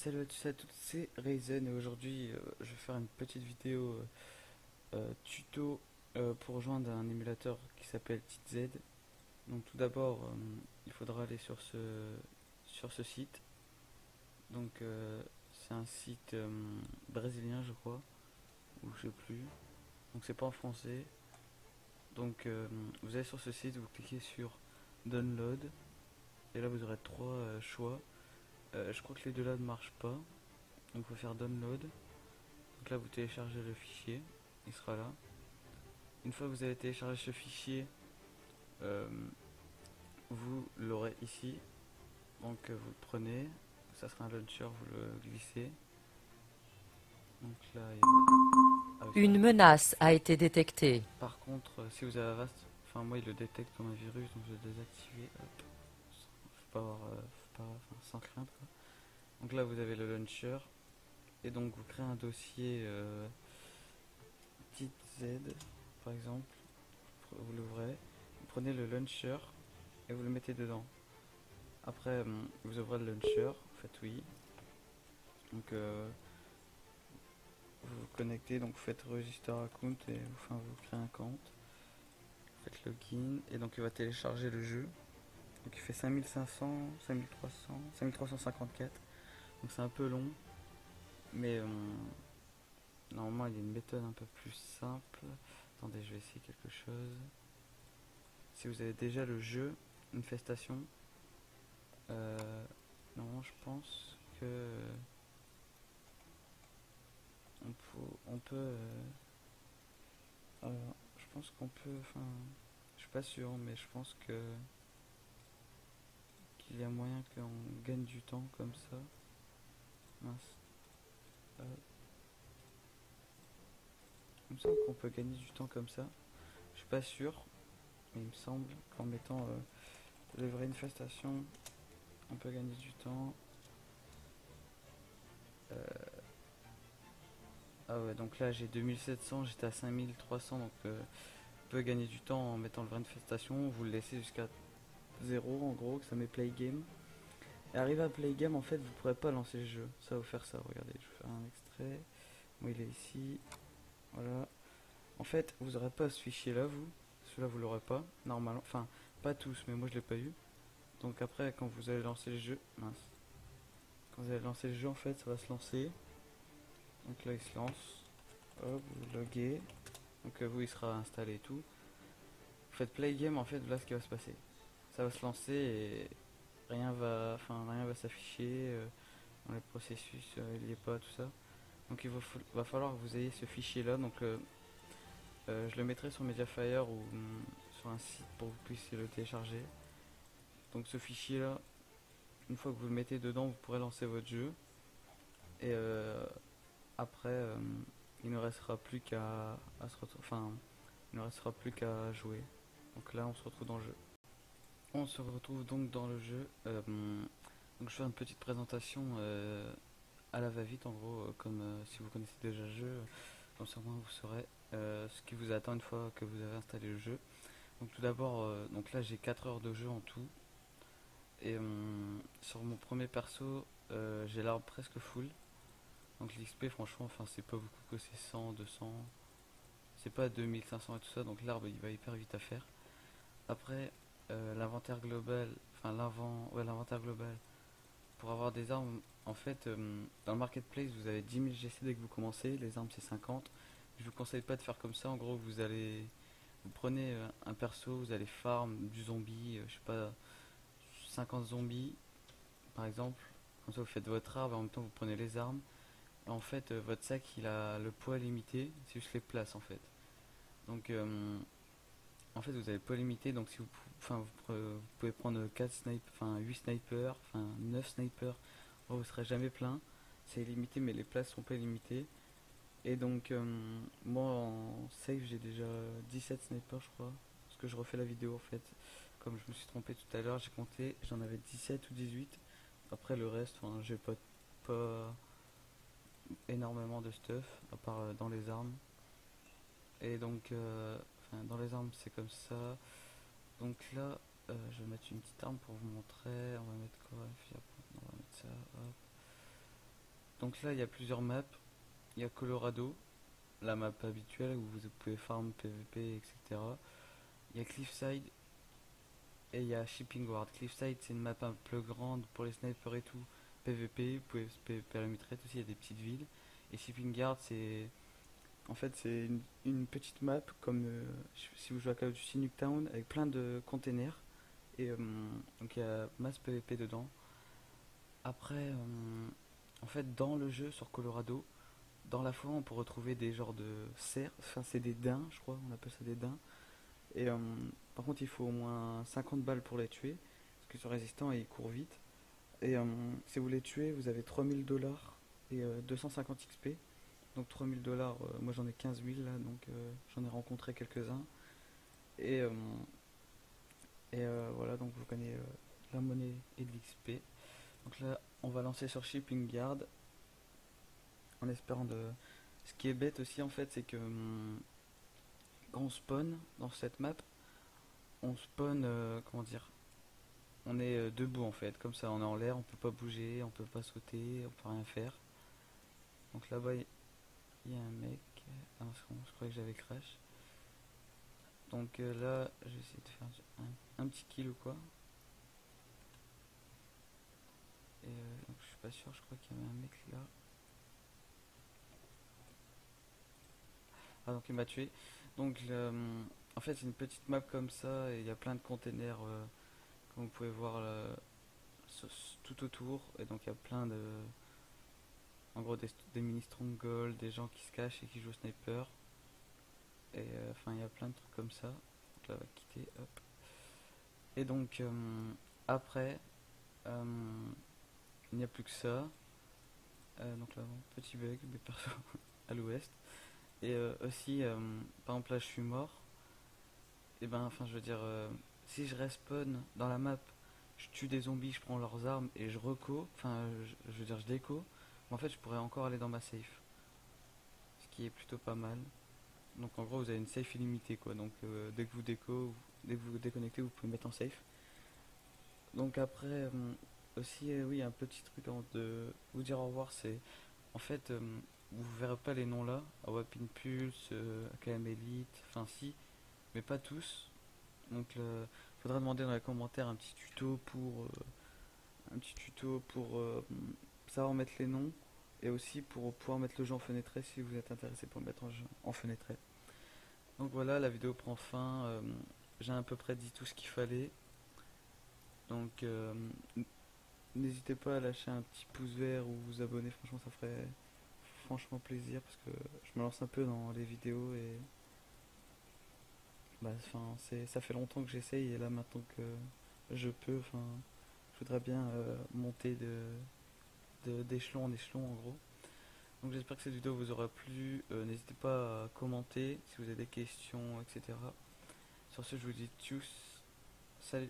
Salut à tous et à toutes, c'est Ryzen et aujourd'hui je vais faire une petite vidéo tuto pour rejoindre un émulateur qui s'appelle TitZ. Donc tout d'abord il faudra aller sur ce site. Donc c'est un site brésilien je crois, ou je sais plus. Donc c'est pas en français. Donc vous allez sur ce site, vous cliquez sur Download et là vous aurez trois choix. Je crois que les deux là ne marchent pas. Donc il faut faire Download. Donc là vous téléchargez le fichier, il sera là. Une fois que vous avez téléchargé ce fichier, euh, vous l'aurez ici. Donc vous le prenez, ça sera un launcher, vous le glissez. Donc là, ah oui, Une menace a été détectée. par contre, si vous avez Avast, enfin moi il le détecte comme un virus, donc je vais le désactiver. Hop. Faut pas avoir, sans crainte quoi. Donc là vous avez le launcher et donc vous créez un dossier TitZ par exemple. Vous l'ouvrez, vous prenez le launcher et vous le mettez dedans. Après, vous ouvrez le launcher, vous faites oui. Donc, vous vous connectez, donc vous faites register account et vous créez un compte. Vous faites login et donc il va télécharger le jeu. Donc il fait 5500, 5300, 5354. Donc c'est un peu long, mais normalement il y a une méthode un peu plus simple. Attendez, je vais essayer quelque chose. Si vous avez déjà le jeu Infestation, normalement je pense que on peut je pense qu'on peut, enfin, je suis pas sûr, mais je pense que qu'il y a moyen qu'on gagne du temps comme ça. Mince. Euh, il me semble qu'on peut gagner du temps comme ça. Je suis pas sûr, mais il me semble qu'en mettant les vraies infestations, on peut gagner du temps. Ah ouais, donc là j'ai 2700, j'étais à 5300, donc on peut gagner du temps en mettant le vrai infestation. Vous le laissez jusqu'à 0 en gros, que ça met play game. Et arrivé à play game, en fait, vous pourrez pas lancer le jeu. Ça va vous faire ça. Regardez, je vais faire un extrait. Moi, il est ici. Voilà. En fait, vous aurez pas ce fichier là, vous. Celui-là, vous l'aurez pas. Normalement. Enfin, pas tous, mais moi, je l'ai pas eu. Donc après, quand vous allez lancer le jeu. Mince. Quand vous allez lancer le jeu, en fait, ça va se lancer. Donc là, il se lance. Hop, vous loguez. Donc vous, il sera installé et tout. Vous faites play game, en fait, là, ce qui va se passer. Ça va se lancer et rien va s'afficher. Dans les processus, il n'y est pas, tout ça. Donc va falloir que vous ayez ce fichier là. Donc je le mettrai sur Mediafire ou sur un site pour que vous puissiez le télécharger. Donc ce fichier là, une fois que vous le mettez dedans, vous pourrez lancer votre jeu. Et après, il ne restera plus il ne restera plus qu'à jouer. Donc là, on se retrouve dans le jeu. On se retrouve donc dans le jeu. Donc je fais une petite présentation à la va-vite en gros, comme si vous connaissez déjà le jeu, comme ça au moins vous saurez ce qui vous attend une fois que vous avez installé le jeu. Donc tout d'abord, donc là j'ai 4 heures de jeu en tout. Et sur mon premier perso, j'ai l'arbre presque full. Donc l'XP franchement, enfin c'est pas beaucoup, que c'est 100, 200. C'est pas 2500 et tout ça, donc l'arbre il va hyper vite à faire. Après, l'inventaire global, l'inventaire global, pour avoir des armes, en fait, dans le marketplace, vous avez 10 000 GC dès que vous commencez, les armes c'est 50. Je vous conseille pas de faire comme ça, en gros, vous prenez un perso, vous allez farm du zombie, je sais pas, 50 zombies, par exemple. Comme ça, vous faites votre arbre, et en même temps, vous prenez les armes. Et en fait, votre sac, il a le poids limité, c'est juste les places, en fait. Donc, en fait, vous avez le poids limité, donc si vous, vous pouvez prendre 4 snipers, enfin 8 snipers, enfin 9 snipers. Oh, vous serez jamais plein. C'est illimité, mais les places sont pas limitées. Et donc, moi en save, j'ai déjà 17 snipers, je crois. Parce que je refais la vidéo en fait. Comme je me suis trompé tout à l'heure, j'ai compté, j'en avais 17 ou 18. Après, le reste, j'ai pas énormément de stuff, à part dans les armes. Et donc, dans les armes, c'est comme ça. Donc là, je vais mettre une petite arme pour vous montrer. On va mettre quoi? On va mettre ça. Hop. Donc là il y a plusieurs maps. Il y a Colorado, la map habituelle où vous pouvez farm PVP, etc. Il y a Cliffside et il y a Shipping Ward. Cliffside c'est une map un peu grande pour les snipers et tout. PVP, vous pouvez PVP à la mitraillette aussi, il y a des petites villes. Et Shipping Yard c'est en fait c'est une petite map comme si vous jouez à Call of Duty Nuketown avec plein de containers. Et donc il y a masse PVP dedans. Après, en fait dans le jeu sur Colorado, dans la forêt on peut retrouver des genres de cerfs, enfin c'est des daims je crois, on appelle ça des daims. Et par contre il faut au moins 50 balles pour les tuer, parce qu'ils sont résistants et ils courent vite. Et si vous les tuez, vous avez 3000 $ et 250 XP. Donc 3000 $, moi j'en ai 15 000 là, donc j'en ai rencontré quelques-uns. Et, voilà, donc vous gagnez la monnaie et de l'XP. Donc là, on va lancer sur Shipping Yard en espérant de. Ce qui est bête aussi en fait, c'est que quand on spawn dans cette map, on spawn, comment dire, on est debout en fait, comme ça, on est en l'air, on peut pas bouger, on peut pas sauter, on peut rien faire. Donc là-bas, il y a un mec. Ah non, c'est bon, je croyais que j'avais crash. Donc là, je vais essayer de faire un petit kill ou quoi. Et donc je suis pas sûr, je crois qu'il y avait un mec là. Ah donc il m'a tué. Donc en fait c'est une petite map comme ça et il y a plein de containers comme vous pouvez voir tout autour. Et donc il y a plein de... En gros des mini stronghold, des gens qui se cachent et qui jouent au sniper. Et enfin il y a plein de trucs comme ça. Donc là on va quitter, hop. Et donc après il n'y a plus que ça. Donc là bon, petit bug mais perso à l'ouest. Et aussi, par exemple là je suis mort. Et ben, enfin je veux dire, si je respawn dans la map, je tue des zombies, je prends leurs armes et je reco, enfin je veux dire je déco, mais en fait je pourrais encore aller dans ma safe. Ce qui est plutôt pas mal. Donc en gros vous avez une safe illimitée quoi, donc dès que vous déco, dès que vous vous déconnectez vous pouvez mettre en safe. Donc après aussi oui un petit truc avant de vous dire au revoir, c'est en fait vous verrez pas les noms là, Awapin Pulse, AKM Elite, enfin si, mais pas tous. Donc faudra demander dans les commentaires un petit tuto pour savoir mettre les noms et aussi pour pouvoir mettre le jeu en fenêtré si vous êtes intéressé pour le mettre en fenêtré. Donc voilà, la vidéo prend fin. J'ai à peu près dit tout ce qu'il fallait. Donc n'hésitez pas à lâcher un petit pouce vert ou vous abonner, franchement ça ferait franchement plaisir parce que je me lance un peu dans les vidéos et bah, ça fait longtemps que j'essaye et là maintenant que je peux, enfin, je voudrais bien monter d'échelon en échelon en gros. Donc j'espère que cette vidéo vous aura plu. N'hésitez pas à commenter si vous avez des questions, etc. Sur ce, je vous dis tchuss, salut.